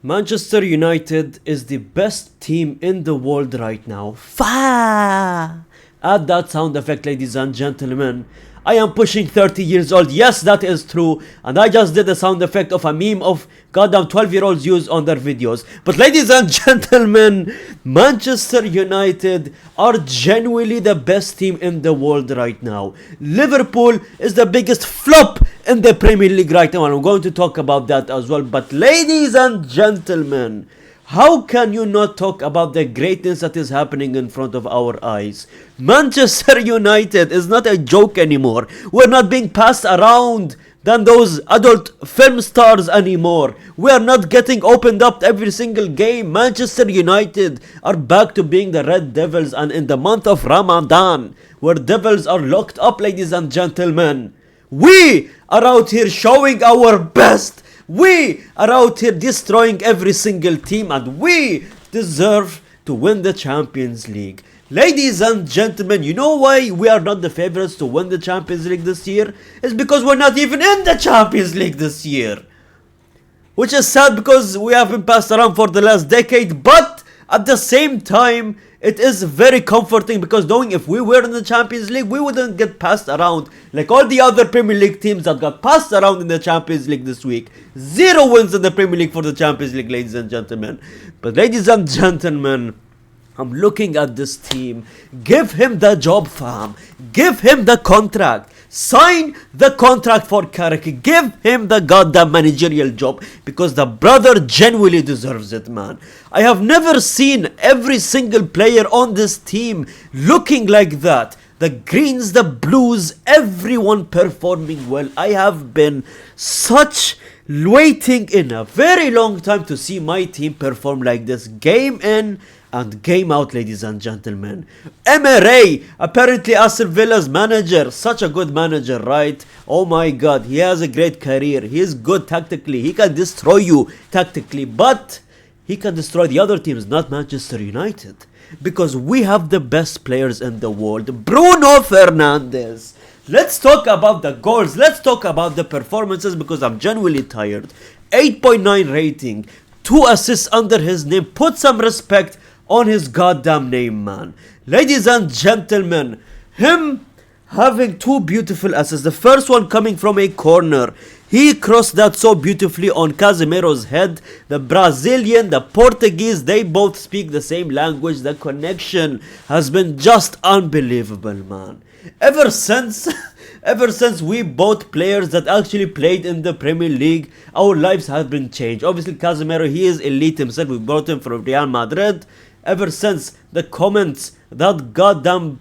Manchester United is the best team in the world right now. Fa! Add that sound effect, ladies and gentlemen. I am pushing 30 years old. Yes, that is true. And I just did the sound effect of a meme of goddamn 12-year-olds use on their videos. But ladies and gentlemen, Manchester United are genuinely the best team in the world right now. Liverpool is the biggest flop in the Premier League right now, and I'm going to talk about that as well. But ladies and gentlemen, how can you not talk about the greatness that is happening in front of our eyes? Manchester United is not a joke anymore. We're not being passed around than those adult film stars anymore. We are not getting opened up every single game. Manchester United are back to being the Red Devils, and in the month of Ramadan, where devils are locked up, ladies and gentlemen, we are out here showing our best. We are out here destroying every single team, and we deserve to win the Champions League. Ladies and gentlemen, you know why we are not the favorites to win the Champions League this year? It's because we're not even in the Champions League this year. Which is sad because we have been passed around for the last decade, but at the same time, it is very comforting because knowing if we were in the Champions League, we wouldn't get passed around like all the other Premier League teams that got passed around in the Champions League this week. 0 wins in the Premier League for the Champions League, ladies and gentlemen. But ladies and gentlemen, I'm looking at this team. Give him the job, fam. Give him the contract. Sign the contract for Carrick. Give him the goddamn managerial job because the brother genuinely deserves it, man. I have never seen every single player on this team looking like that. The greens, the blues, everyone performing well. I have been waiting in a very long time to see my team perform like this, game in and game out, ladies and gentlemen. MRA, apparently Aston Villa's manager, such a good manager, right? Oh my god, he has a great career. He is good tactically. He can destroy you tactically, but he can destroy the other teams, not Manchester United. Because we have the best players in the world. Bruno Fernandes. Let's talk about the goals. Let's talk about the performances because I'm genuinely tired. 8.9 rating. 2 assists under his name. Put some respect on his goddamn name, man. Ladies and gentlemen, him having 2 beautiful assists. The first one coming from a corner. He crossed that so beautifully on Casemiro's head. The Brazilian, the Portuguese, they both speak the same language. The connection has been just unbelievable, man. Ever since we bought players that actually played in the Premier League, our lives have been changed. Obviously, Casemiro, he is elite himself. We bought him from Real Madrid. Ever since the comments, that goddamn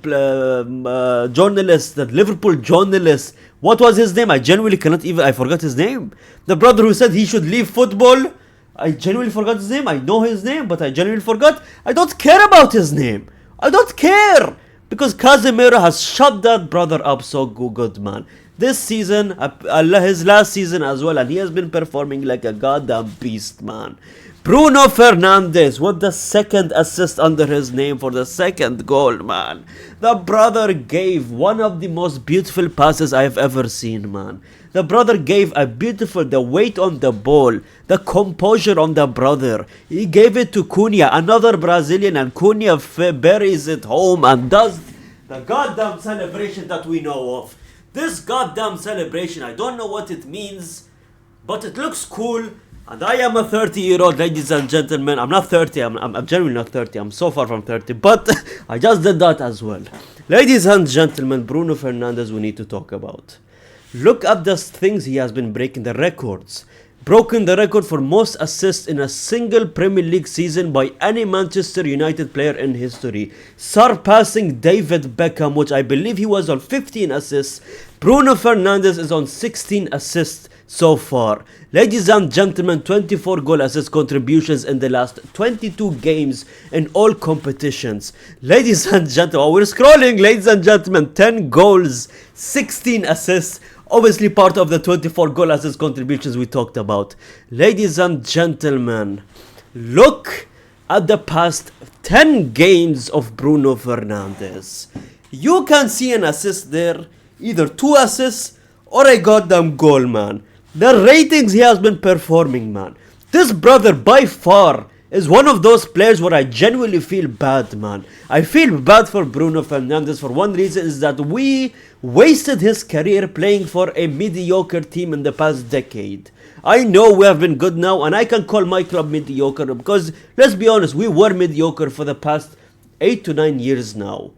journalist, that Liverpool journalist, what was his name? I genuinely I forgot his name. The brother who said he should leave football. I genuinely forgot his name. I know his name, but I genuinely forgot. I don't care about his name. I don't care. Because Casemiro has shut that brother up so good, man. This season, his last season as well, and he has been performing like a goddamn beast, man. Bruno Fernandes with the second assist under his name for the second goal, man. The brother gave one of the most beautiful passes I have ever seen, man. The brother gave the weight on the ball, the composure on the brother. He gave it to Cunha, another Brazilian, and Cunha buries it home and does the goddamn celebration that we know of. This goddamn celebration, I don't know what it means, but it looks cool. And I am a 30-year-old, ladies and gentlemen. I'm not 30, I'm genuinely not 30. I'm so far from 30, but I just did that as well. Ladies and gentlemen, Bruno Fernandes we need to talk about. Look at the things he has been breaking, the records. Broken the record for most assists in a single Premier League season by any Manchester United player in history. Surpassing David Beckham, which I believe he was on 15 assists. Bruno Fernandes is on 16 assists so far. Ladies and gentlemen, 24 goal assist contributions in the last 22 games in all competitions. Ladies and gentlemen, we're scrolling, ladies and gentlemen, 10 goals, 16 assists. Obviously part of the 24 goal assist contributions we talked about. Ladies and gentlemen, look at the past 10 games of Bruno Fernandes. You can see an assist there, either 2 assists or a goddamn goal, man. The ratings he has been performing, man. This brother by far is one of those players where I genuinely feel bad, man. I feel bad for Bruno Fernandes for one reason, is that we wasted his career playing for a mediocre team in the past decade. I know we have been good now, and I can call my club mediocre because, let's be honest, we were mediocre for the past 8 to 9 years now.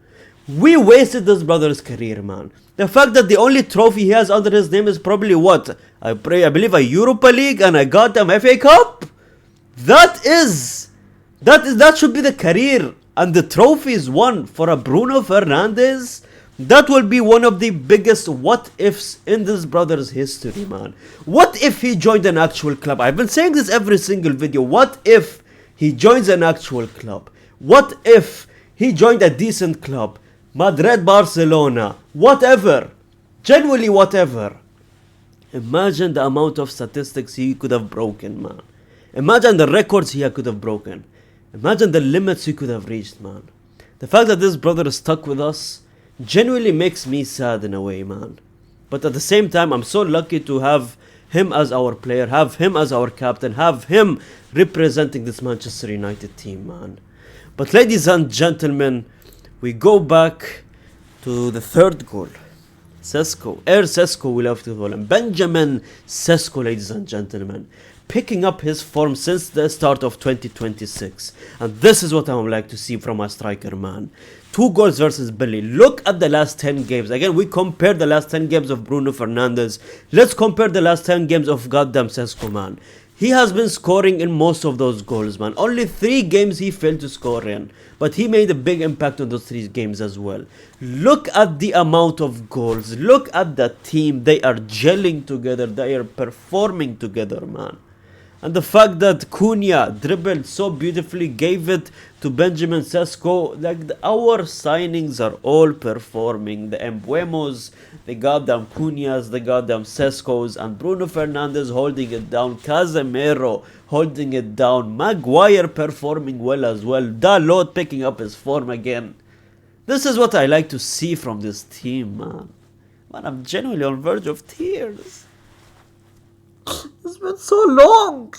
We wasted this brother's career, man. The fact that the only trophy he has under his name is probably what? I believe a Europa League and a goddamn FA Cup? That should be the career and the trophies won for a Bruno Fernandes. That will be one of the biggest what ifs in this brother's history, man. What if he joined an actual club? I've been saying this every single video. What if he joins an actual club? What if he joined a decent club? Madrid, Barcelona, whatever. Genuinely whatever. Imagine the amount of statistics he could have broken, man. Imagine the records he could have broken. Imagine the limits he could have reached, man. The fact that this brother is stuck with us genuinely makes me sad in a way, man. But at the same time, I'm so lucky to have him as our player, have him as our captain, have him representing this Manchester United team, man. But ladies and gentlemen, we go back to the third goal. Šeško, we love to call him. Benjamin Šeško, ladies and gentlemen. Picking up his form since the start of 2026. And this is what I would like to see from a striker, man. 2 goals versus Billy. Look at the last 10 games. Again, we compare the last 10 games of Bruno Fernandes. Let's compare the last 10 games of goddamn Šeško, man. He has been scoring in most of those goals, man. Only 3 games he failed to score in. But he made a big impact on those 3 games as well. Look at the amount of goals. Look at the team. They are gelling together. They are performing together, man. And the fact that Cunha dribbled so beautifully, gave it to Benjamin Šeško. Like, our signings are all performing. The Embuemos, the goddamn Cunhas, the goddamn Šeškos, and Bruno Fernandes holding it down. Casemiro holding it down. Maguire performing well as well. Dalot picking up his form again. This is what I like to see from this team, man. Man, I'm genuinely on the verge of tears. It's been so long.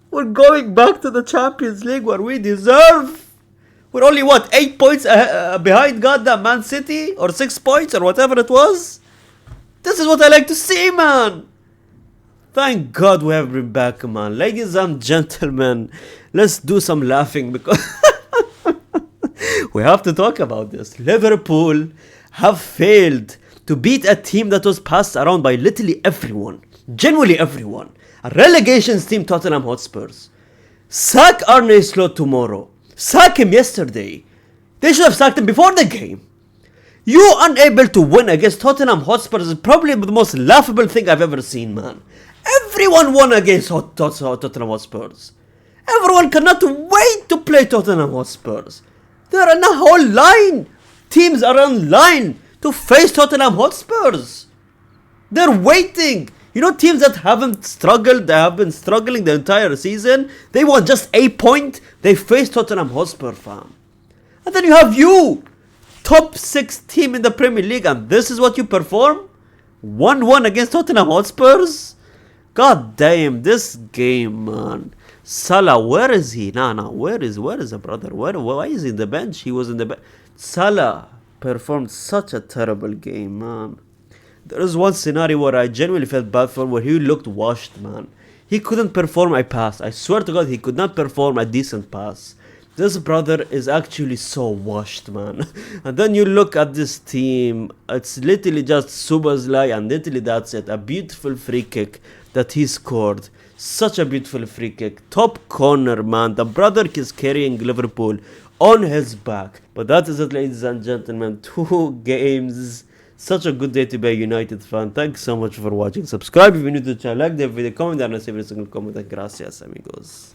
We're going back to the Champions League where we deserve. We're only, what, 8 points behind goddamn Man City? Or 6 points or whatever it was? This is what I like to see, man. Thank God we have been back, man. Ladies and gentlemen, let's do some laughing because we have to talk about this. Liverpool have failed to beat a team that was passed around by literally everyone. Genuinely everyone. A relegations team, Tottenham Hotspurs. Sack Arne Slot tomorrow. Sack him yesterday. They should have sacked him before the game. You unable to win against Tottenham Hotspurs is probably the most laughable thing I've ever seen, man. Everyone won against Tottenham Hotspurs. Everyone cannot wait to play Tottenham Hotspurs. They're in a whole line. Teams are in line to face Tottenham Hotspurs. They're waiting. You know, teams that haven't struggled, they have been struggling the entire season. They want just a point. They face Tottenham Hotspur, fam. And then you have you, top 6 team in the Premier League, and this is what you perform? 1-1 against Tottenham Hotspurs? God damn, this game, man. Salah, where is he? Where is the brother? Why is he in the bench? He was in the bench. Salah performed such a terrible game, man. There is one scenario where I genuinely felt bad for him, where he looked washed, man. He couldn't perform a pass. I swear to God, he could not perform a decent pass. This brother is actually so washed, man. And then you look at this team. It's literally just Subazlai, and literally that's it. A beautiful free kick that he scored. Such a beautiful free kick. Top corner, man. The brother is carrying Liverpool on his back. But that is it, ladies and gentlemen. 2 games. Such a good day to be a United fan. Thanks so much for watching. Subscribe if you're new to the channel. Like the video. Comment down and save every single comment. And gracias, amigos.